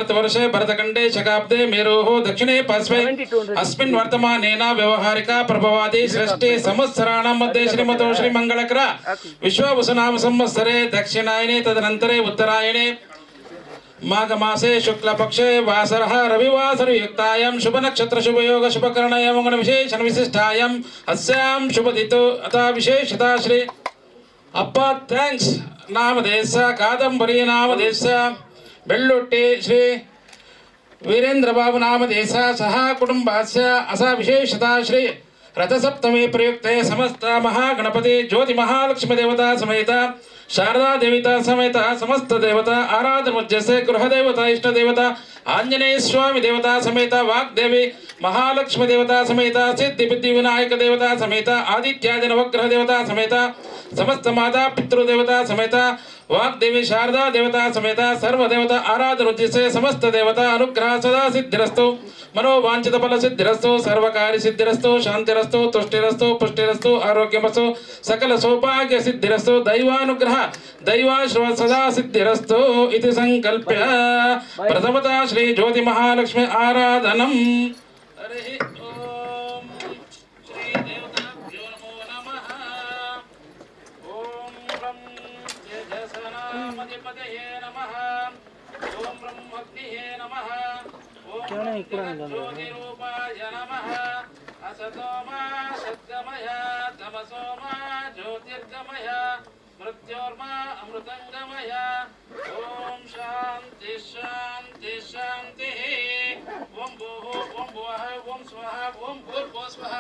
भारतवर्षे भरतखंडे शकाब्दे मेरोः दक्षिणे पार्श्वे अस्मिन् वर्तमानेन व्यवहारिक प्रभवादि सृष्टि संवत्सराणां मध्ये श्रीमतो श्रीमंगलकर विश्वावसुनाम संवत्सरे दक्षिणायने तदनन्तरे उत्तरायणे माघमासे शुक्लपक्षे वासरः रविवासरयुक्तायां शुभनक्षत्र शुभयोग शुभकर्णय मंगलविशेषण विशिष्टायां अस्यां शुभदितो अतः विशेषता श्री अप्प थैंक्स नामधेयस्य कादंबरी नामधेयस्य बेल्लुट्टी श्री वीरेंद्र बाबू नामधेयस्य सह कुटुंबस्य असा विशेषता श्री रथसप्तमी प्रयुक्ते समस्त महागणपति ज्योति महालक्ष्मी देवता समेत शारदा देवता समेत समस्त देवता आराधन मध्यसे गृह देवता इष्ट देवता आंजनेय स्वामी देवता समेत वाग्देवी महालक्ष्मी देवता समेत सिद्धि बुद्धि विनायक देवता समेत आदित्यादि नवग्रह देवता समेत समस्त माता पितृदेवता समेत वाग्देवी शारदा देवता समेत सर्व देवता आराधन मध्यसे समस्त देवता अनुग्रह सदा सिद्धिरस्तु मनोवांछित फल सिद्धिरस्तु सर्वकार्य सिद्धिरस्तु शांतिरस्तु तुष्टिरस्तु पुष्टिरस्तु आरोग्यमस्तु सकल सौभाग्य सिद्धिरस्तु दैवानुग्रह दैवाश्रव सदा सिद्धिरस्तु इति संकल्प्य प्रथमतः श्री ज्योति महालक्ष्मी आराधनम्। हरि ओम श्री देवताभ्यो नमो नमः। ओम ब्रह्म तेजसनामधिपतये नमः। ओम ब्रह्मग्निये नमः। क्यों नहीं ज्योतिरूपाय नमः। असतो मा सद्गमय तमसो मा ज्योतिर्गमय मृत्योर्मा अमृतंगमय। ओम शांति शांति शांति। ओम भूः ओम भुवः ओम स्वः ओम भूर्भुवः स्वः।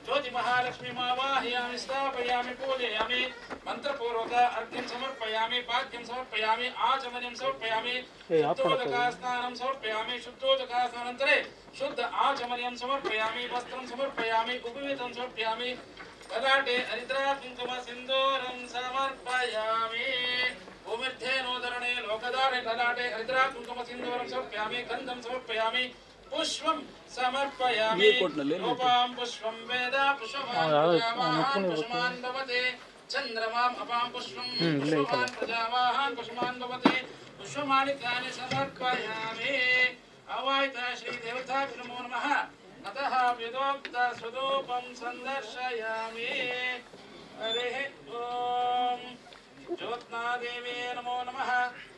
ज्योति महालक्ष्मी आवाहयामि स्थापयामि पूजयामि मंत्रपूर्वक अर्घ्यं समर्पयामि पाद्यं समर्पयामि आचमनीयं समर्पयामि शुद्धोदका स्नानं समर्पयामि शुद्धोदका स्नानानन्तरे शुद्ध आचमनीयं समर्पयामि वस्त्रं समर्पयामि उपवीतं समर्पयामि ललाटे हरिद्रा कुङ्कुम सिन्दूरं समर्पयामि। भूमिर्धेनोदरणे लोकदारे ललाटे हरिद्रा कुङ्कुम सिन्दूरं समर्पयामि गन्धं समर्पयामि पुष्पं समर्पयामि। रूपां पुष्पं वेद पुष्पवान् भवते चन्द्रमाम् अपां पुष्पं पुष्पवान् प्रजावाहान् पुष्पवान् भवते पुष्पमाणिक्यानि समर्पयामि। अवायिता श्रीदेवताभ्यो नमो नमः। अतः वेदोक्त स्वरूपं संदर्शयामि। हरिः ओम ज्योत्ना देवी नमो नमः।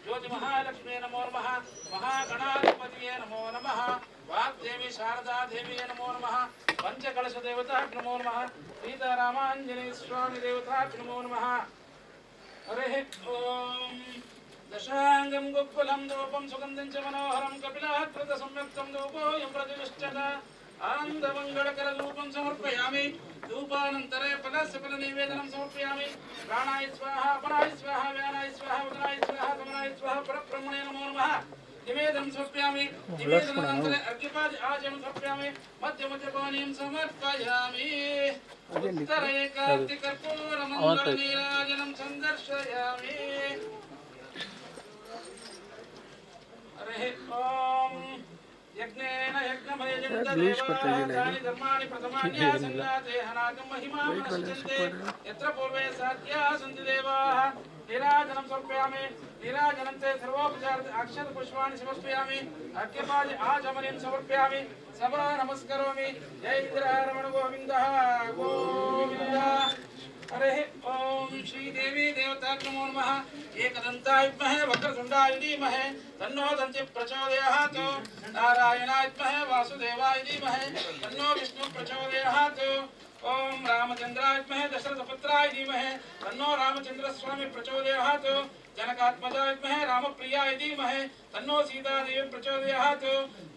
ज्योति महालक्ष्मी नमो नमः। महागणाधिपतये नमो नमः। वाग्देवी शारदा देवी नमो नमः। पंचकलश देवताभ्यो नमो नमः। सीतारामांजनेय स्वामी देवताभ्यो नमो नमः। हरिः ओम दशांगं गुप्फलं धूपं सुगन्धं च मनोहरं कपिलाकृत संयुक्तं धूपोऽयं प्रतिष्ठितः आनन्दमङ्गलकरधूपं समर्पयामि। धूपानन्तरे फलस्य फलनिवेदनं समर्पयामि। प्राणाय स्वाहा अपराय स्वाहा व्यानाय स्वाहा उदराय स्वाहा तमनाय स्वाहा परब्रह्मणे नमो नमः। निवेदनं समर्पयामि। निवेदनानन्तरे अर्घ्यपाद्य आचमनं समर्पयामि। मध्यमध्यपानीयं समर्पयामि। उत्तरे कार्तिकर्पूरमङ्गलनीराजनं सन्दर्शयामि। हरिः ओम यज्ञेन यज्ञमयजन्तदेवानि धर्माणि प्रथमान्यासन्नाते हनाकं महिमा मनश्चिन्ते यत्र पूर्वे साध्याः सन्ति देवाः। नीराजनं समर्पयामि। नीराजनन्ते सर्वोपचार अक्षतपुष्पाणि समर्पयामि। अर्घ्यपाद्य आचमनीयं समर्पयामि। सभा नमस्करोमि। जय इंद्ररमण गोविन्दः गोविन्द। हरिः ओम श्री देवी देवताभ्यो नमो नमः। एकदन्ताय विद्महे वक्रतुण्डाय धीमहि तन्नो दन्तिः प्रचोदयात्। नारायणाय विद्महे वासुदेवाय धीमहि तन्नो विष्णुः प्रचोदयात्। ओम रामचन्द्राय विद्महे दशरथपुत्राय धीमहि तन्नो रामचन्द्रस्वामी प्रचोदयात्। जनकात्मजाय विद्महे रामप्रियाय धीमहि तन्नो सीतादेवी प्रचोदयात्।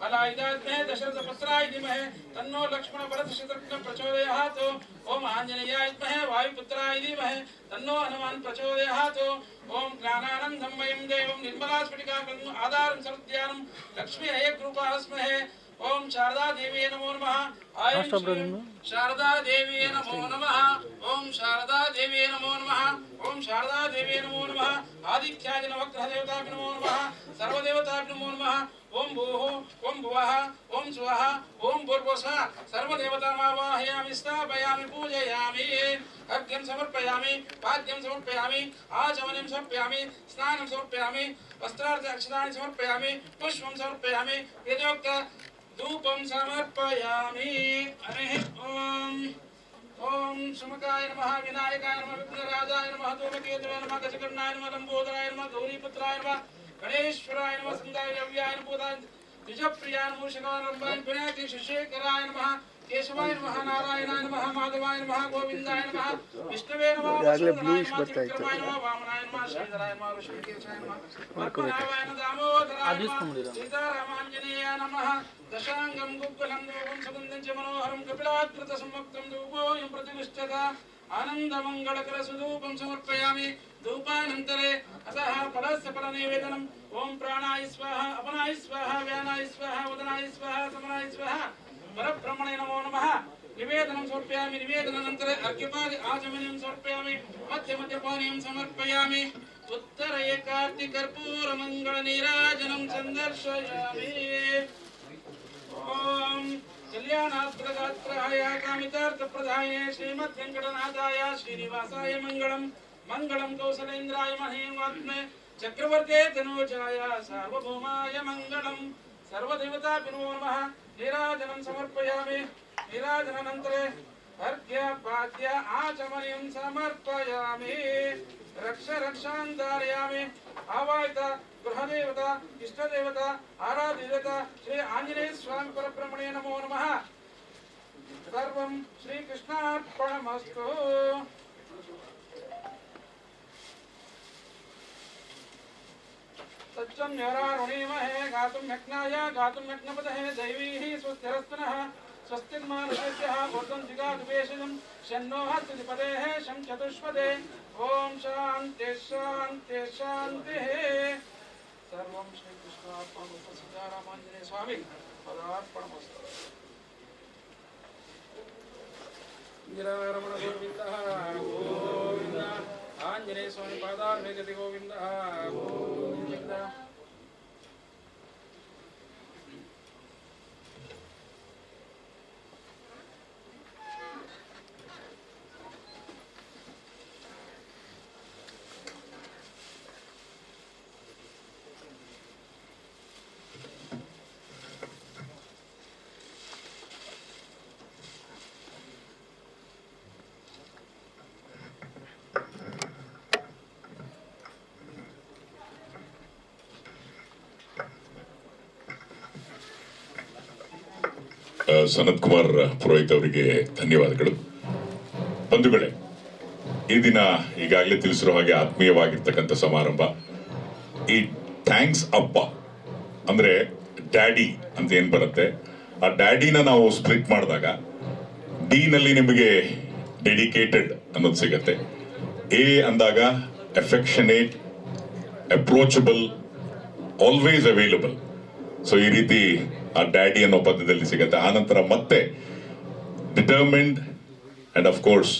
बलायुधाय विद्महे दशरथपुत्राय धीमहि तन्नो लक्ष्मण भरतशत्रुघ्न प्रचोदयात्। ओम आंजनेयाय विद्महे वायुपुत्राय धीमहि तन्नो हनुमान् प्रचोदयात्। ओम ज्ञानानन्दमयं देवं निर्मलास्फटिकाकृतिम् आधारं सर्वज्ञानं लक्ष्मी एकरूपा स्महे। ಓಂ ಶಾರದಾ ದೇವಿಯೇ ನಮೋ ನಮಃ ಐಂ ಶ್ರೀಂ ಶಾರದಾ ದೇವಿಯೇ ನಮೋ ನಮಃ ಓಂ ಶಾರದಾ ದೇವಿಯೇ ನಮೋ ನಮಃ ಓಂ ಶಾರದಾ ದೇವಿಯೇ ನಮೋ ನಮಃ ಆದಿತ್ಯಾದಿ ನವಗ್ರಹ ದೇವತಾಭ್ಯೋ ನಮೋ ನಮಃ ಸರ್ವದೇವತಾಭ್ಯೋ ನಮೋ ನಮಃ ಓಂ ಭೂಃ ಓಂ ಭುವಃ ಓಂ ಸ್ವಃ ಓಂ ಭೂರ್ಭುವಃ ಸರ್ವದೇವತಾಮಾವಾಹಯಾಮಿ ಸ್ಥಾಪಯಾಮಿ ಪೂಜಯಾಮಿ अर्घ्यं समर्पयामि पाद्यं समर्पयामि आचमनीं समर्पयामि स्नानं समर्पयामि वस्त्रार्थ अक्षतानि समर्पयामि पुष्पं समर्पयामि यथोक्त धूपं समर्पयामि हरिः ओम् ओम सुमुखाय नमः विनायकाय नमः विघ्नराजाय नमः धूमकेतवे नमः गजकर्णाय नमः लंबोदराय नमः गौरीपुत्राय नमः गणेश्वराय नमः संदायव्याय नमः द्विजप्रियाय नमः शिवारंभाय विनायक शिशेखराय नमः केशवाय नमः नारायणाय नमः माधवाय नमः गोविंदाय नमः विष्णवे नमः वसुदेवाय नमः त्रिविक्रमाय नमः वामनाय नमः श्रीधराय नमः ऋषिकेशाय नमः पद्मनाभाय नमः दामोदराय नमः सीतारामांजनेयाय नमः दशांगं गुग्गलं धूपं सुगन्धं च मनोहरं कपिलाकृतसंयुक्तं धूपोऽयं प्रतिष्ठता आनन्दमङ्गलकरसुधूपं समर्पयामि धूपानन्तरे अतः फलस्य फलनिवेदनम् ॐ प्राणाय स्वाहा अपनाय स्वाहा व्यानाय स्वाहा वदनाय स्वाहा समनाय स्वाहा परब्रह्मणे नमो नमः निवेदनं समर्पयामि निवेदनानन्तरे अर्घ्यपादि आचमनीं समर्पयामि मध्य मध्यपानीयं समर्पयामि उत्तर एकार्ति कर्पूरमङ्गलनीराजनं सन्दर्शयामि ॐ कल्याणात्प्रदात्राय कामितार्थप्रदाय श्रीमद्वेङ्कटनाथाय श्रीनिवासाय मङ्गलम् मङ्गलं कौसलेन्द्राय महेन्द्रात्मे चक्रवर्ते तनूजाय सार्वभौमाय मङ्गलम् सर्वदेवताभ्यो नमः नीराजनं समर्पयामि नीराजनानन्तरे अर्घ्यपाद्य आचमनीं समर्पयामि रक्षां धारयामि आवाहित गृहदेवता इष्टदेवता आराध्यदेवता श्री आंजनेय स्वामी परब्रह्मणे नमो नमः सर्वं श्रीकृष्णार्पणमस्तु सच्चं न्यरारुणीमहे गातुं यज्ञाय गातुं यज्ञपतये दैवीः स्वस्तिरस्तनः स्वस्तिर्मानुषेभ्यः भूतं जिगातुपेशजं शन्नो हस्तिपतेः शं चतुष्पदे ॐ शान्ति शान्ति शान्तिः सर्वं श्रीकृष्णार्पणमस्तु सीतारामांजनेय स्वामी पदार्पणमस्तु गिरारमण गोविन्दः गोविन्द आंजनेय स्वामी पादार्भे गोविन्दः गोविन्द ಸನತ್ ಕುಮಾರ್ ಪುರೋಹಿತ್ ಅವರಿಗೆ ಧನ್ಯವಾದಗಳು. ಬಂಧುಗಳೇ, ಈ ದಿನ ಈಗಾಗಲೇ ತಿಳಿಸಿರೋ ಹಾಗೆ ಆತ್ಮೀಯವಾಗಿರ್ತಕ್ಕಂಥ ಸಮಾರಂಭ. ಈ ಥ್ಯಾಂಕ್ಸ್ ಅಪ್ಪ ಅಂದ್ರೆ ಡ್ಯಾಡಿ ಅಂತ ಏನ್ ಬರುತ್ತೆ, ಆ ಡ್ಯಾಡಿನ ನಾವು ಸ್ಪ್ಲಿಟ್ ಮಾಡಿದಾಗ ಡಿ ನಲ್ಲಿ ನಿಮಗೆ ಡೆಡಿಕೇಟೆಡ್ ಅನ್ನೋದು ಸಿಗತ್ತೆ. ಎ ಅಂದಾಗ affectionate, approachable, always available. So ಈ ರೀತಿ ಆ ಡ್ಯಾಡಿ ಅನ್ನೋ ಪದದಲ್ಲಿ ಸಿಗುತ್ತೆ. ಆನಂತರ ಮತ್ತೆ determined and of course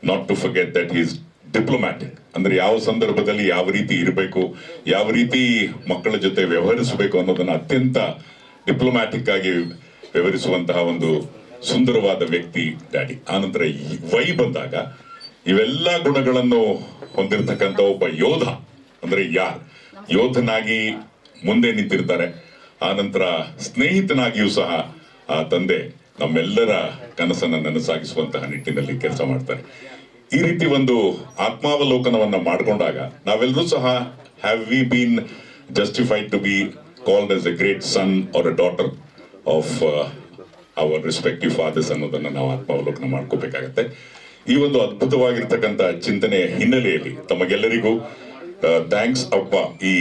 not to forget that is diplomatic. ಅಂದ್ರೆ ಯಾವ ಸಂದರ್ಭದಲ್ಲಿ ಯಾವ ರೀತಿ ಇರಬೇಕು, ಯಾವ ರೀತಿ ಮಕ್ಕಳ ಜೊತೆ ವ್ಯವಹರಿಸಬೇಕು ಅನ್ನೋದನ್ನ ಅತ್ಯಂತ ಡಿಪ್ಲೊಮ್ಯಾಟಿಕ್ ಆಗಿ ವ್ಯವಹರಿಸುವಂತಹ ಒಂದು ಸುಂದರವಾದ ವ್ಯಕ್ತಿ ಡ್ಯಾಡಿ. ಆನಂತರ ವೈ ಬಂದಾಗ ಇವೆಲ್ಲ ಗುಣಗಳನ್ನು ಹೊಂದಿರತಕ್ಕಂಥ ಒಬ್ಬ ಯೋಧ. ಅಂದ್ರೆ ಯಾರು ಯೋಧನಾಗಿ ಮುಂದೆ ನಿಂತಿರ್ತಾರೆ. ಆನಂತರ ಸ್ನೇಹಿತನಾಗಿಯೂ ಸಹ ಆ ತಂದೆ ನಮ್ಮೆಲ್ಲರ ಕನಸನ್ನ ನನಸಾಗಿಸುವಂತಹ ನಿಟ್ಟಿನಲ್ಲಿ ಕೆಲಸ ಮಾಡ್ತಾರೆ. ಈ ರೀತಿ ಒಂದು ಆತ್ಮಾವಲೋಕನವನ್ನ ಮಾಡಿಕೊಂಡಾಗ ನಾವೆಲ್ಲರೂ ಸಹ have we been justified to be called as a great son or a daughter of our respective fathers ಅನ್ನೋದನ್ನ ನಾವು ಆತ್ಮಾವಲೋಕನ ಮಾಡ್ಕೋಬೇಕಾಗತ್ತೆ. ಈ ಒಂದು ಅದ್ಭುತವಾಗಿರ್ತಕ್ಕಂಥ ಚಿಂತನೆಯ ಹಿನ್ನೆಲೆಯಲ್ಲಿ ತಮಗೆಲ್ಲರಿಗೂ ಥ್ಯಾಂಕ್ಸ್ ಅಪ್ಪ ಈ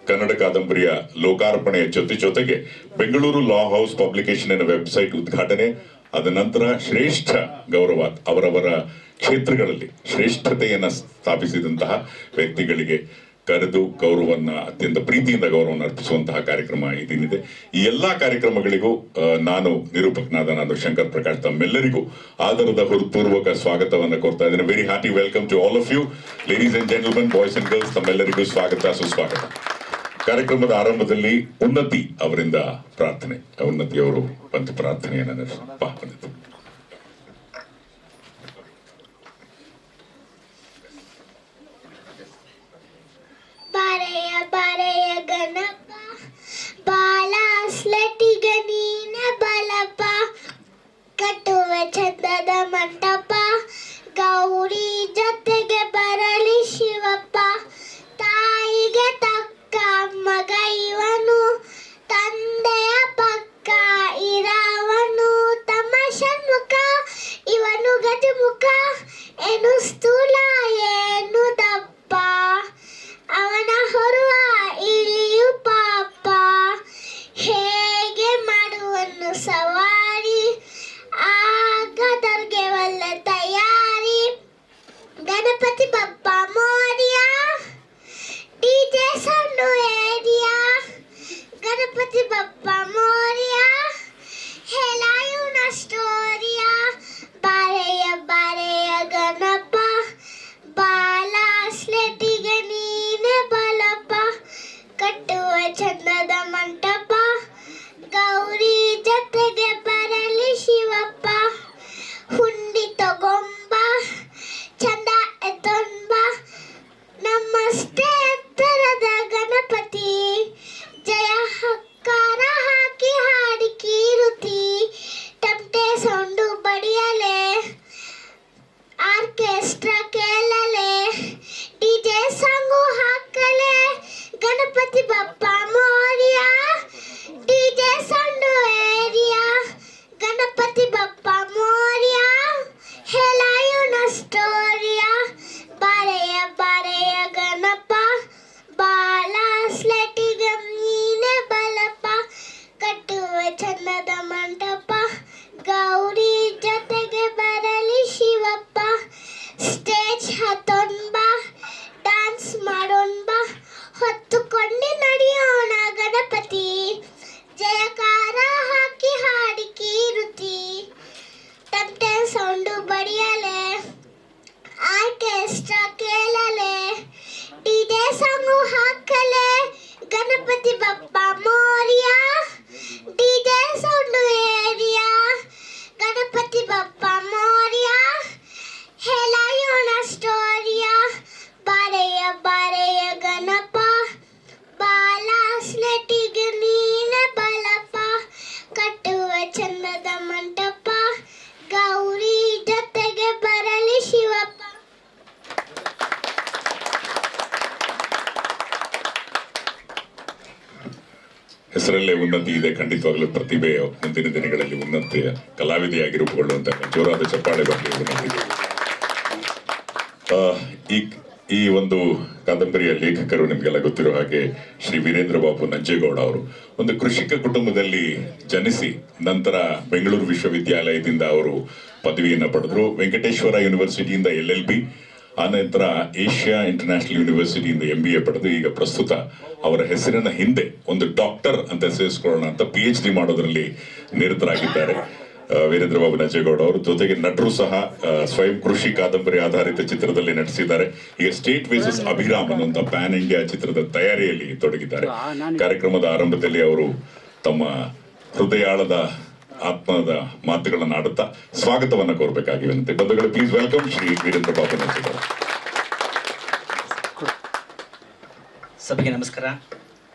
ಕನ್ನಡ ಕಾದಂಬರಿಯ ಲೋಕಾರ್ಪಣೆಯ ಜೊತೆಗೆ ಬೆಂಗಳೂರು ಲಾ ಹೌಸ್ ಪಬ್ಲಿಕೇಶನ್ ವೆಬ್ಸೈಟ್ ಉದ್ಘಾಟನೆ, ಅದ ನಂತರ ಶ್ರೇಷ್ಠ ಗೌರವ ಅವರವರ ಕ್ಷೇತ್ರಗಳಲ್ಲಿ ಶ್ರೇಷ್ಠತೆಯನ್ನು ಸ್ಥಾಪಿಸಿದಂತಹ ವ್ಯಕ್ತಿಗಳಿಗೆ ಕರೆದು ಗೌರವವನ್ನು ಅತ್ಯಂತ ಪ್ರೀತಿಯಿಂದ ಗೌರವವನ್ನು ಅರ್ಪಿಸುವಂತಹ ಕಾರ್ಯಕ್ರಮ ಇದೇನಿದೆ. ಈ ಎಲ್ಲಾ ಕಾರ್ಯಕ್ರಮಗಳಿಗೂ ನಾನು ನಿರೂಪಕನಾದ ನಾನು ಶಂಕರ್ ಪ್ರಕಾಶ್ ತಮ್ಮೆಲ್ಲರಿಗೂ ಆದರದ ಹೃತ್ಪೂರ್ವಕ ಸ್ವಾಗತವನ್ನು ಕೋರ್ತಾ ಇದ್ದೇನೆ. Very hearty welcome to all of you, ladies and gentleman, boys and girls, ತಮ್ಮೆಲ್ಲರಿಗೂ ಸ್ವಾಗತ ಸುಸ್ವಾಗತ. ಕಾರ್ಯಕ್ರಮದ ಆರಂಭದಲ್ಲಿ ಉನ್ನತಿ ಅವರಿಂದ ಪ್ರಾರ್ಥನೆ. ಉನ್ನತಿ ಅವರು ಬಂತು ಪ್ರಾರ್ಥನೆಯನ್ನು ನಡೆಸಿತು. ಬಾರೆಯ ಬಾರೆಯ ಗಣಪ ಬಾಲ ಸ್ಲಟಿಗ ನೀನ ಬಲಪ ಕಟ್ಟುವ ಚಂದದ ಮಂಟಪ ಗೌರಿ ಜೊತೆಗೆ ಬರಲಿ ಶಿವಪ್ಪ ತಾಯಿಗೆ ತಕ್ಕ ಮಗ ಇವನು ತಂದೆಯ ಪಕ್ಕ ಇರವನು ತಮ್ಮ ಷಣ್ಮುಖ ಇವನು ಗಜಮುಖ ಏನು ಸ್ಥೂಲ ಏನು ದಪ್ಪ ಅವನ ಹೊರುವ ಇಳಿಯು ಪಾಪ ಹೇಗೆ ಮಾಡುವನ್ನು ಸವಾರಿ ಆಗದರ್ಗೆ ಒಳ್ಳ ತಯಾರಿ ಗಣಪತಿ ಬಪ್ಪ ಮೋರ್ಯ ಡಿಜೆ ಸಣ್ಣ ಏರಿಯಾ ಗಣಪತಿ ಬಪ್ಪ ಮೋರ್ಯ ಹೇಳಾಯುನ ಸ್ಟೋರಿಯ ಬಾರೆಯ ಬಾರೆಯ ಗಣಪ ಬಾಲ ಸ್ಲೆಟಿಗೆ ನೀನೆ ಬಲಪ ಕಟ್ಟುವ ಚಂದದ ಮಂಟಪ ಗೌರಿ ಜೊತೆಗೆ ಬರಲಿ ಶಿವಪ್ಪ ಹುಂಡಿ ತಗೊಂಬ ಚಂದ ಎತ್ತೊಂಬ ನಮ್ಮಷ್ಟೇ ಎತ್ತರದ ಗಣಪತಿ ಜಯ ಹಕ್ಕಾರ ಹಾಕಿ ಹಾಡಿ ಕೀರುತಿ ತಮಟೆ ಸೌಂಡು ಬಡಿಯಲೆ ಆರ್ಕೆಸ್ಟ್ರಾ ಕೇಳಲೆ ಡಿಜೆ ಸಾಂಗು ಹಾಕಲೆ Ganapati Bappa Morya DJ sound area Ganapati Bappa Morya ಹೇಳಾಯುನ ಸ್ಟೋರಿಯ ಬಾರೆಯ ಬಾರೆಯ ಗಣಪ ಬಾಲ ಸ್ಲೆಟಿಗ ನೀನೆ ಬಲಪ ಕಟ್ಟುವ ಚಂದದ ಮಂಟಪ ಗೌರಿ ಜೊತೆಗೆ ಬರಲಿ ಶಿವಪ್ಪ ಸ್ಟೇಜ್ ಹತ್ತೊಂಬ ಡಾನ್ಸ್ ಮಾಡೋಣ ಹೊತ್ತುಕೊಂಡು ನಡೆಯೋಣ ಗಣಪತಿ ಜಯಕಾರ ಹಾಕಿ ಹಾಡಿ ಕೀರುತಿ ತಮಟೆ ಸೌಂಡು ಬಡಿಯಲೆ ಆರ್ಕೆಸ್ಟ್ರಾ ಕೇಳಲೆ ಡಿಜೆ ಸಾಂಗು ಹಾಕಲೆ Ganapati Bappa Morya DJ sound area Ganapati Bappa Morya ಹೇಳಾಯೋಣ ಸ್ಟೋರಿಯ ಬಾರೆಯ ಬಾರೆಯ ಗಣಪ ಬಾಲ ಸ್ಲೆಟಿಗೆ ನೀನೆ ಬಲಪ ಕಟ್ಟುವ ಚಂದದ ಮಂಟಪ ಗೌರಿ ಜೊತೆಗೆ ಬರಲಿ ಶಿವಪ್ಪ. ಹೆಸರಲ್ಲೇ ಉನ್ನತಿ ಇದೆ. ಖಂಡಿತವಾಗಲೂ ಪ್ರತಿಭೆ ಮುಂದಿನ ದಿನಗಳಲ್ಲಿ ಉನ್ನತಿಯ ಕಲಾವಿದೆಯಾಗಿ ರೂಪುಗೊಳ್ಳುವಂತಹ ಜೋರಾದ ಚಪ್ಪಾಳೆ ಬಗ್ಗೆ ಉನ್ನತಿ. ಈ ಒಂದು ಕಾದಂಬರಿಯ ಲೇಖಕರು ನಿಮಗೆಲ್ಲ ಗೊತ್ತಿರೋ ಹಾಗೆ ಶ್ರೀ ವೀರೇಂದ್ರ ಬಾಬು ನಂಜೇಗೌಡ ಅವರು ಒಂದು ಕೃಷಿಕ ಕುಟುಂಬದಲ್ಲಿ ಜನಿಸಿ ನಂತರ ಬೆಂಗಳೂರು ವಿಶ್ವವಿದ್ಯಾಲಯದಿಂದ ಅವರು ಪದವಿಯನ್ನು ಪಡೆದರು. ವೆಂಕಟೇಶ್ವರ ಯೂನಿವರ್ಸಿಟಿಯಿಂದ LLB, ಆನಂತರ ಏಷ್ಯಾ ಇಂಟರ್ನ್ಯಾಷನಲ್ ಯೂನಿವರ್ಸಿಟಿಯಿಂದ MBA ಪಡೆದು ಈಗ ಪ್ರಸ್ತುತ ಅವರ ಹೆಸರಿನ ಹಿಂದೆ ಒಂದು ಡಾಕ್ಟರ್ ಅಂತ ಸೇರಿಸ್ಕೊಳ್ಳೋಣ ಅಂತ PhD ಮಾಡೋದ್ರಲ್ಲಿ ನಿರತರಾಗಿದ್ದಾರೆ. ವೀರೇಂದ್ರ ಬಾಬು ನಂಜೇಗೌಡ ಅವರು ಜೊತೆಗೆ ನಟರು ಸಹ ಸ್ವಯಂ ಕೃಷಿ ಕಾದಂಬರಿ ಆಧಾರಿತ ಚಿತ್ರದಲ್ಲಿ ನಟಿಸಿದ್ದಾರೆ. ಈಗ ಸ್ಟೇಟ್ ವೇಸಸ್ ಅಭಿರಾಮ್ ಅನ್ನುವಂಥ ಪ್ಯಾನ್ ಇಂಡಿಯಾ ಚಿತ್ರದ ತಯಾರಿಯಲ್ಲಿ ತೊಡಗಿದ್ದಾರೆ. ಕಾರ್ಯಕ್ರಮದ ಆರಂಭದಲ್ಲಿ ಅವರು ತಮ್ಮ ಹೃದಯಾಳದ ಆತ್ಮದ ಮಾತುಗಳನ್ನು ಆಡುತ್ತಾ ಸ್ವಾಗತವನ್ನ ಕೋರಬೇಕಾಗಿ ವಿನಂತಿ. ಬಂಧುಗಳು, ಪ್ಲೀಸ್ ವೆಲ್ಕಮ್ ಶ್ರೀ ವೀರೇಂದ್ರ ಬಾಬು ನಂಜೇಗೌಡ. ಸಭೆಗೆ ನಮಸ್ಕಾರ.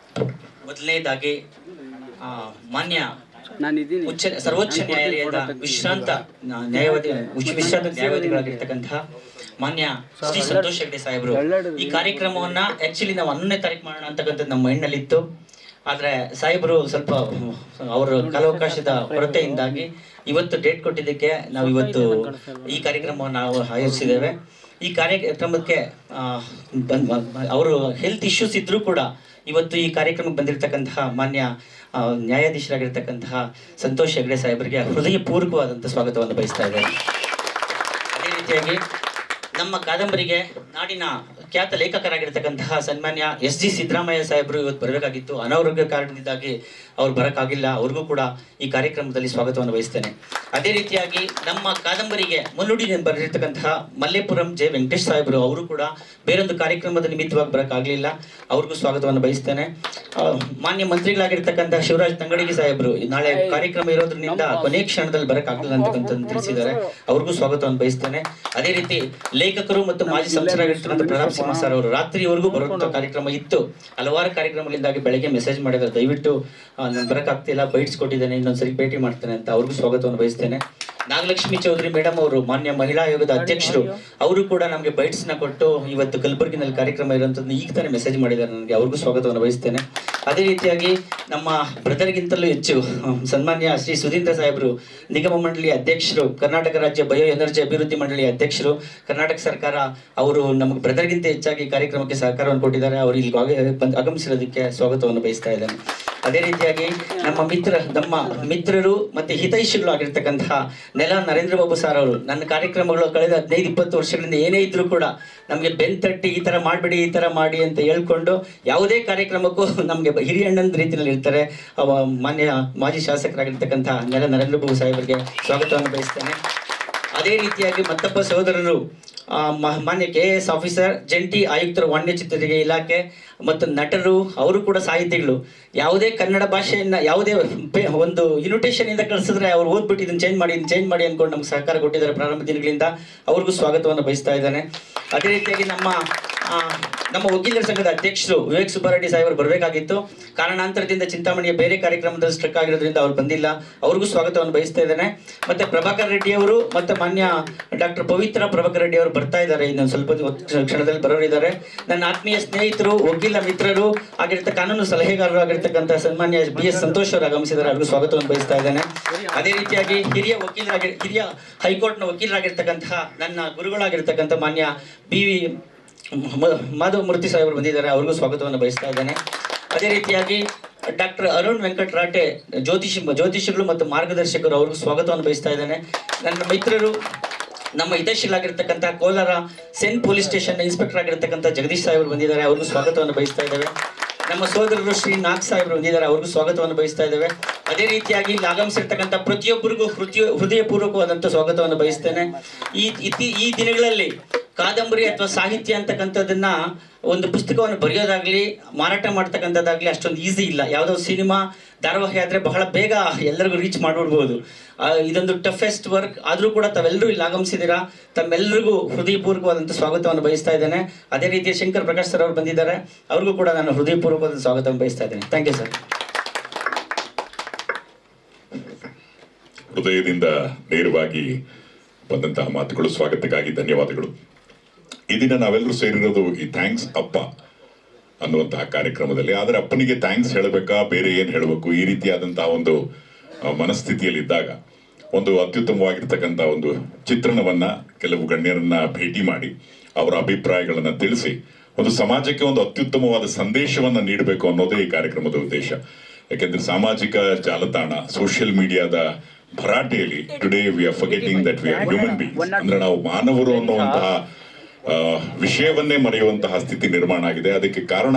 ಮೊದಲನೇದಾಗಿ ಮಾನ್ಯ ಸರ್ವೋಚ್ಚ ನ್ಯಾಯಾಲಯದ ವಿಶ್ರಾಂತ ನ್ಯಾಯವಾದಿಗಳಾಗಿರ್ತಕ್ಕಂತಹ ಮಾನ್ಯ ಶ್ರೀ ಸಂತೋಷ್ ಹೆಗ್ಡೆ ಸಾಹೇಬರು ಈ ಕಾರ್ಯಕ್ರಮವನ್ನ ಆಕ್ಚುಲಿ ನಾವು 11ನೇ ತಾರೀಕು ಮಾಡೋಣ ಅಂತಕ್ಕಂಥದ್ದು ನಮ್ಮ ಮೈಂಡ್ನಲ್ಲಿತ್ತು. ಆದ್ರೆ ಸಾಹೇಬರು ಸ್ವಲ್ಪ ಅವರ ಕಾಲಾವಕಾಶದ ಕೊರತೆಯಿಂದಾಗಿ ಇವತ್ತು ಡೇಟ್ ಕೊಟ್ಟಿದ್ದಕ್ಕೆ ನಾವು ಇವತ್ತು ಈ ಕಾರ್ಯಕ್ರಮವನ್ನು ನಾವು ಆಯೋಜಿಸಿದ್ದೇವೆ. ಈ ಕಾರ್ಯಕ್ರಮಕ್ಕೆ ಅವರು ಹೆಲ್ತ್ ಇಶ್ಯೂಸ್ ಇದ್ರೂ ಕೂಡ ಇವತ್ತು ಈ ಕಾರ್ಯಕ್ರಮಕ್ಕೆ ಬಂದಿರತಕ್ಕಂತಹ ಮಾನ್ಯ ನ್ಯಾಯಾಧೀಶರಾಗಿರ್ತಕ್ಕಂತಹ ಸಂತೋಷ್ ಹೆಗ್ಡೆ ಸಾಹೇಬರಿಗೆ ಹೃದಯಪೂರ್ವಕವಾದಂಥ ಸ್ವಾಗತವನ್ನು ಬಯಸ್ತಾ ಇದ್ದಾರೆ. ಅದೇ ರೀತಿಯಾಗಿ ನಮ್ಮ ಕಾದಂಬರಿಗೆ ನಾಡಿನ ಖ್ಯಾತ ಲೇಖಕರಾಗಿರ್ತಕ್ಕಂತಹ ಸನ್ಮಾನ್ಯ SG ಸಿದ್ದರಾಮಯ್ಯ ಸಾಹೇಬರು ಇವತ್ತು ಬರಬೇಕಾಗಿತ್ತು, ಅನಾರೋಗ್ಯ ಕಾರಣದಿಂದಾಗಿ ಅವ್ರು ಬರೋಕ್ಕಾಗಿಲ್ಲ. ಅವ್ರಿಗೂ ಕೂಡ ಈ ಕಾರ್ಯಕ್ರಮದಲ್ಲಿ ಸ್ವಾಗತವನ್ನು ವಹಿಸ್ತೇನೆ. ಅದೇ ರೀತಿಯಾಗಿ ನಮ್ಮ ಕಾದಂಬರಿಗೆ ಮುನ್ನುಡಿ ಬರೆದಿರ್ತಕ್ಕಂತಹ ಮಲ್ಲೇಪುರಂ ಜೆ ವೆಂಕಟೇಶ್ ಸಾಹೇಬರು, ಅವರು ಕೂಡ ಬೇರೊಂದು ಕಾರ್ಯಕ್ರಮದ ನಿಮಿತ್ತವಾಗಿ ಬರೋಕ್ಕಾಗಲಿಲ್ಲ, ಅವ್ರಿಗೂ ಸ್ವಾಗತವನ್ನು ಬಯಸ್ತೇನೆ. ಮಾನ್ಯ ಮಂತ್ರಿಗಳಾಗಿರ್ತಕ್ಕಂತಹ ಶಿವರಾಜ್ ತಂಗಡಗಿ ಸಾಹೇಬರು ನಾಳೆ ಕಾರ್ಯಕ್ರಮ ಇರೋದ್ರಿಂದ ಕೊನೆ ಕ್ಷಣದಲ್ಲಿ ಬರೋಕ್ಕಾಗಲಿಲ್ಲ ಅಂತಕ್ಕಂಥದ್ದು ತಿಳಿಸಿದ್ದಾರೆ, ಅವ್ರಿಗೂ ಸ್ವಾಗತವನ್ನು ಬಯಸ್ತೇನೆ. ಅದೇ ರೀತಿ ಲೇಖಕರು ಮತ್ತು ಮಾಜಿ ಸಂಸದರಾಗಿರ್ತಕ್ಕಂಥ ಪ್ರತಾಪ್ ಸಿಂಹ ಸರ್ ಅವರು ರಾತ್ರಿವರೆಗೂ ಬರುವಂತ ಕಾರ್ಯಕ್ರಮ ಇತ್ತು, ಹಲವಾರು ಕಾರ್ಯಕ್ರಮಗಳಿಂದಾಗಿ ಬೆಳಗ್ಗೆ ಮೆಸೇಜ್ ಮಾಡಿದ್ದಾರೆ, ದಯವಿಟ್ಟು ನಾನು ಬರೋಕ್ಕಾಗ್ತಿಲ್ಲ, ಬೈಟ್ಸ್ ಕೊಟ್ಟಿದ್ದೇನೆ, ಇನ್ನೊಂದ್ಸರಿ ಭೇಟಿ ಮಾಡ್ತೇನೆ ಅಂತ, ಅವ್ರಿಗೂ ಸ್ವಾಗತವನ್ನು ಬಯಸ್ತೇನೆ. ನಾಗಲಕ್ಷ್ಮಿ ಚೌಧರಿ ಮೇಡಮ್ ಅವರು ಮಾನ್ಯ ಮಹಿಳಾ ಆಯೋಗದ ಅಧ್ಯಕ್ಷರು, ಅವರು ಕೂಡ ನಮಗೆ ಬೈಟ್ಸ್ ನ ಕೊಟ್ಟು ಇವತ್ತು ಕಲಬುರಗಿನಲ್ಲಿ ಕಾರ್ಯಕ್ರಮ ಇರುವಂತದ್ದು ಈಗ ತಾನೇ ಮೆಸೇಜ್ ಮಾಡಿದ್ದಾರೆ ನನಗೆ, ಅವ್ರಿಗೂ ಸ್ವಾಗತವನ್ನು ಬಯಸ್ತೇನೆ. ಅದೇ ರೀತಿಯಾಗಿ ನಮ್ಮ ಬ್ರದರ್ಗಿಂತಲೂ ಹೆಚ್ಚು ಸನ್ಮಾನ್ಯ ಶ್ರೀ ಸುಧೀಂದ್ರ ಸಾಹೇಬರು ನಿಗಮ ಮಂಡಳಿ ಅಧ್ಯಕ್ಷರು, ಕರ್ನಾಟಕ ರಾಜ್ಯ ಬಯೋ ಎನರ್ಜಿ ಅಭಿವೃದ್ಧಿ ಮಂಡಳಿ ಅಧ್ಯಕ್ಷರು, ಕರ್ನಾಟಕ ಸರ್ಕಾರ, ಅವರು ನಮಗೆ ಬ್ರದರ್ಗಿಂತ ಹೆಚ್ಚಾಗಿ ಕಾರ್ಯಕ್ರಮಕ್ಕೆ ಸಹಕಾರವನ್ನು ಕೊಟ್ಟಿದ್ದಾರೆ, ಅವರು ಇಲ್ಲಿ ಆಗಮಿಸಿರೋದಕ್ಕೆ ಸ್ವಾಗತವನ್ನು ಬಯಸ್ತಾ ಇದ್ದೇನೆ. ಅದೇ ರೀತಿಯಾಗಿ ನಮ್ಮ ಮಿತ್ರರು ಮತ್ತೆ ಹಿತೈಷಿಗಳು ಆಗಿರ್ತಕ್ಕಂತಹ ನೆಲ ನರೇಂದ್ರ ಬಾಬು ಸರ್ ಅವರು, ನನ್ನ ಕಾರ್ಯಕ್ರಮಗಳು ಕಳೆದ 15-20 ವರ್ಷಗಳಿಂದ ಏನೇ ಇದ್ರೂ ಕೂಡ ನಮಗೆ ಬೆಂತಟ್ಟಿ ಈ ತರ ಮಾಡಬೇಡಿ, ಈ ತರ ಮಾಡಿ ಅಂತ ಹೇಳ್ಕೊಂಡು ಯಾವುದೇ ಕಾರ್ಯಕ್ರಮಕ್ಕೂ ನಮಗೆ ಹಿರಿಯ ಅಣ್ಣನ ರೀತಿಯಲ್ಲಿ ಇರ್ತಾರೆ. ಮಾನ್ಯ ಮಾಜಿ ಶಾಸಕರಾಗಿರ್ತಕ್ಕಂತಹ ನೆಲ ನರೇಂದ್ರ ಬಾಬು ಸಾಹೇಬರಿಗೆ ಸ್ವಾಗತವನ್ನು ಬಯಸ್ತೇನೆ. ಅದೇ ರೀತಿಯಾಗಿ ಮತ್ತೊಬ್ಬ ಸಹೋದರರು ಮಾನ್ಯ KAS ಆಫೀಸರ್, ಜಂಟಿ ಆಯುಕ್ತರು ವಾಣಿಜ್ಯ ಚಿತ್ರರಿಗೆ ಇಲಾಖೆ ಮತ್ತು ನಟರು, ಅವರು ಕೂಡ ಸಾಹಿತಿಗಳು. ಯಾವುದೇ ಕನ್ನಡ ಭಾಷೆಯನ್ನ ಯಾವುದೇ ಒಂದು ಇನ್ವಿಟೇಷನ್ ಇಂದ ಕಳಿಸಿದ್ರೆ ಅವ್ರು ಓದ್ಬಿಟ್ಟು ಇದನ್ನ ಚೇಂಜ್ ಮಾಡಿ ಅನ್ಕೊಂಡು ನಮ್ಗೆ ಸಹಕಾರ ಕೊಟ್ಟಿದ್ದಾರೆ ಪ್ರಾರಂಭ ದಿನಗಳಿಂದ, ಅವ್ರಿಗೂ ಸ್ವಾಗತವನ್ನು ಬಯಸ್ತಾ ಇದ್ದಾನೆ. ಅದೇ ರೀತಿಯಾಗಿ ನಮ್ಮ ವಕೀಲರ ಸಂಘದ ಅಧ್ಯಕ್ಷರು ವಿವೇಕ್ ಸುಬ್ಬಾರೆಡ್ಡಿ ಸಾಹೇಬರು ಬರಬೇಕಾಗಿತ್ತು, ಕಾರಣಾಂತರದಿಂದ ಚಿಂತಾಮಣಿಯ ಬೇರೆ ಕಾರ್ಯಕ್ರಮದಲ್ಲಿ ಸ್ಟ್ರಕ್ ಆಗಿರೋದ್ರಿಂದ ಅವ್ರು ಬಂದಿಲ್ಲ, ಅವ್ರಿಗೂ ಸ್ವಾಗತವನ್ನು ಬಯಸ್ತಾ ಇದ್ದೇನೆ. ಮತ್ತೆ ಪ್ರಭಾಕರ್ ರೆಡ್ಡಿ ಅವರು ಮತ್ತೆ ಮಾನ್ಯ ಡಾಕ್ಟರ್ ಪವಿತ್ರ ಪ್ರಭಾಕರ್ ರೆಡ್ಡಿ ಅವರು ಬರ್ತಾ ಇದ್ದಾರೆ, ಇನ್ನೊಂದು ಸ್ವಲ್ಪ ಕ್ಷಣದಲ್ಲಿ ಬರೋರಿದ್ದಾರೆ. ನನ್ನ ಆತ್ಮೀಯ ಸ್ನೇಹಿತರು, ವಕೀಲ ಮಿತ್ರರು ಕಾನೂನು ಸಲಹೆಗಾರರು ಆಗಿರ್ತಕ್ಕಂಥ ಸನ್ಮಾನ್ಯ BS ಸಂತೋಷ್ ಅವರು ಆಗಮಿಸಿದ್ದಾರೆ, ಅವ್ರಿಗೂ ಸ್ವಾಗತವನ್ನು ಬಯಸ್ತಾ ಇದ್ದೇನೆ. ಅದೇ ರೀತಿಯಾಗಿ ಹಿರಿಯ ಹೈಕೋರ್ಟ್ನ ವಕೀಲರಾಗಿರ್ತಕ್ಕಂತಹ ನನ್ನ ಗುರುಗಳಾಗಿರ್ತಕ್ಕಂಥ ಮಾನ್ಯ BV ಮಾಧವ ಮೂರ್ತಿ ಸಾಹೇಬರು ಬಂದಿದ್ದಾರೆ, ಅವ್ರಿಗೂ ಸ್ವಾಗತವನ್ನು ಬಯಸ್ತಾ ಇದ್ದೇನೆ. ಅದೇ ರೀತಿಯಾಗಿ ಡಾಕ್ಟರ್ ಅರುಣ್ ವೆಂಕಟರಾಟೆ ಜ್ಯೋತಿಷಿಗಳು ಮತ್ತು ಮಾರ್ಗದರ್ಶಕರು, ಅವ್ರಿಗೂ ಸ್ವಾಗತವನ್ನು ಬಯಸ್ತಾ ಇದ್ದೇನೆ. ನನ್ನ ಮಿತ್ರರು, ನಮ್ಮ ಹಿತೈಷಿಗಳಾಗಿರ್ತಕ್ಕಂಥ ಕೋಲಾರ ಸೆನ್ ಪೊಲೀಸ್ ಸ್ಟೇಷನ್ ಇನ್ಸ್ಪೆಕ್ಟರ್ ಆಗಿರ್ತಕ್ಕಂಥ ಜಗದೀಶ್ ಸಾಹೇಬರು ಬಂದಿದ್ದಾರೆ, ಅವ್ರಿಗೂ ಸ್ವಾಗತವನ್ನು ಬಯಸ್ತಾ ಇದ್ದೇವೆ. ನಮ್ಮ ಸೋದರರು ಶ್ರೀ ನಾಗ್ ಸಾಹೇಬರು ಬಂದಿದ್ದಾರೆ, ಅವ್ರಿಗೂ ಸ್ವಾಗತವನ್ನು ಬಯಸ್ತಾ ಇದ್ದೇವೆ. ಅದೇ ರೀತಿಯಾಗಿ ಇಲ್ಲಿ ಆಗಮಿಸಿರ್ತಕ್ಕಂಥ ಪ್ರತಿಯೊಬ್ಬರಿಗೂ ಹೃದಯಪೂರ್ವಕವಾದಂಥ ಸ್ವಾಗತವನ್ನು ಬಯಸ್ತೇನೆ. ಈ ದಿನಗಳಲ್ಲಿ ಕಾದಂಬರಿ ಅಥವಾ ಸಾಹಿತ್ಯ ಅಂತಕ್ಕಂಥದ್ದನ್ನ ಒಂದು ಪುಸ್ತಕವನ್ನು ಬರೆಯೋದಾಗ್ಲಿ ಮಾರಾಟ ಮಾಡ್ತಕ್ಕಂಥದ್ದಾಗ್ಲಿ ಅಷ್ಟೊಂದು ಈಸಿ ಇಲ್ಲ. ಯಾವುದೋ ಸಿನಿಮಾ ಧಾರಾವಾಹಿ ಆದ್ರೆ ಬಹಳ ಬೇಗ ಎಲ್ಲರಿಗೂ ರೀಚ್ ಮಾಡ್ಬಿಡ್ಬೋದು. ಇದೊಂದು ಟಫೆಸ್ಟ್ ವರ್ಕ್, ಆದ್ರೂ ಕೂಡ ತಾವೆಲ್ಲರೂ ಇಲ್ಲಿ ಆಗಮಿಸಿದ್ದೀರಾ, ತಮ್ಮೆಲ್ಲರಿಗೂ ಹೃದಯಪೂರ್ವಕವಾದಂಥ ಸ್ವಾಗತವನ್ನು ಬಯಸ್ತಾ ಇದ್ದೇನೆ. ಅದೇ ರೀತಿ ಶಂಕರ್ ಪ್ರಕಾಶ್ ಸರ್ ಅವರು ಬಂದಿದ್ದಾರೆ, ಅವ್ರಿಗೂ ಕೂಡ ನಾನು ಹೃದಯಪೂರ್ವಕವಾದ ಸ್ವಾಗತವನ್ನು ಬಯಸ್ತಾ ಇದ್ದೇನೆ. Thank you sir. ಹೃದಯದಿಂದ ನೇರವಾಗಿ ಬಂದಂತಹ ಮಾತುಗಳು, ಸ್ವಾಗತಕ್ಕಾಗಿ ಧನ್ಯವಾದಗಳು. ಈ ದಿನ ನಾವೆಲ್ಲರೂ ಸೇರಿರೋದು ಈ ಥ್ಯಾಂಕ್ಸ್ ಅಪ್ಪ ಅನ್ನುವಂತಹ ಕಾರ್ಯಕ್ರಮದಲ್ಲಿ. ಆದರೆ ಅಪ್ಪನಿಗೆ ಥ್ಯಾಂಕ್ಸ್ ಹೇಳಬೇಕಾ, ಬೇರೆ ಏನು ಹೇಳಬೇಕು, ಈ ರೀತಿಯಾದಂತಹ ಒಂದು ಮನಸ್ಥಿತಿಯಲ್ಲಿ ಇದ್ದಾಗ ಒಂದು ಅತ್ಯುತ್ತಮವಾಗಿರ್ತಕ್ಕಂಥ ಒಂದು ಚಿತ್ರಣವನ್ನ, ಕೆಲವು ಗಣ್ಯರನ್ನ ಭೇಟಿ ಮಾಡಿ ಅವರ ಅಭಿಪ್ರಾಯಗಳನ್ನ ತಿಳಿಸಿ ಒಂದು ಸಮಾಜಕ್ಕೆ ಒಂದು ಅತ್ಯುತ್ತಮವಾದ ಸಂದೇಶವನ್ನ ನೀಡಬೇಕು ಅನ್ನೋದೇ ಈ ಕಾರ್ಯಕ್ರಮದ ಉದ್ದೇಶ. ಯಾಕೆಂದ್ರೆ ಸಾಮಾಜಿಕ ಜಾಲತಾಣ, ಸೋಷಿಯಲ್ ಮೀಡಿಯಾದ ಭರಾಟೆಯಲ್ಲಿ today we are forgetting that we are human beings, ಅಂದ್ರೆ ನಾವು ಮಾನವರು ಅನ್ನುವಂತಹ ವಿಷಯವನ್ನೇ ಮರೆಯುವಂತಹ ಸ್ಥಿತಿ ನಿರ್ಮಾಣ ಆಗಿದೆ. ಅದಕ್ಕೆ ಕಾರಣ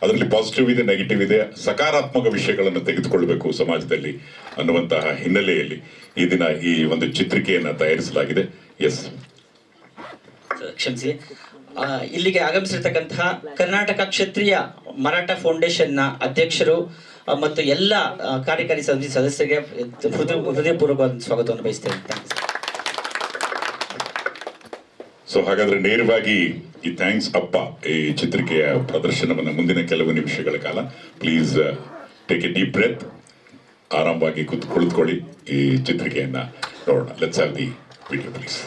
ಅದರಲ್ಲಿ ಪಾಸಿಟಿವ್ ಇದೆ, ನೆಗೆಟಿವ್ ಇದೆ, ಸಕಾರಾತ್ಮಕ ವಿಷಯಗಳನ್ನು ತೆಗೆದುಕೊಳ್ಬೇಕು ಸಮಾಜದಲ್ಲಿ ಅನ್ನುವಂತಹ ಹಿನ್ನೆಲೆಯಲ್ಲಿ ಈ ದಿನ ಈ ಒಂದು ಚಿತ್ರಿಕೆಯನ್ನ ತಯಾರಿಸಲಾಗಿದೆ. ಎಸ್, ಕ್ಷಮಿಸಿ. ಇಲ್ಲಿಗೆ ಆಗಮಿಸಿರ್ತಕ್ಕಂತಹ ಕರ್ನಾಟಕ ಕ್ಷತ್ರಿಯ ಮರಾಠ ಫೌಂಡೇಶನ್ ನ ಅಧ್ಯಕ್ಷರು ಮತ್ತು ಎಲ್ಲ ಕಾರ್ಯಕಾರಿ ಸದಸ್ಯರಿಗೆ ಹೃದಯಪೂರ್ವಕವಾದ ಸ್ವಾಗತವನ್ನು ಬಯಸ್ತೇನೆ. ಸೊ ಹಾಗಾದ್ರೆ ನೇರವಾಗಿ ಈ ಥ್ಯಾಂಕ್ಸ್ ಅಪ್ಪ ಈ ಚಿತ್ರಿಕೆಯ ಪ್ರದರ್ಶನವನ್ನ ಮುಂದಿನ ಕೆಲವು ನಿಮಿಷಗಳ ಕಾಲ please take a deep breath, ಆರಾಮವಾಗಿ ಕುಳಿತುಕೊಳ್ಳಿ, ಈ ಚಿತ್ರಿಕೆಯನ್ನ ನೋಡೋಣ. Let's have the video please.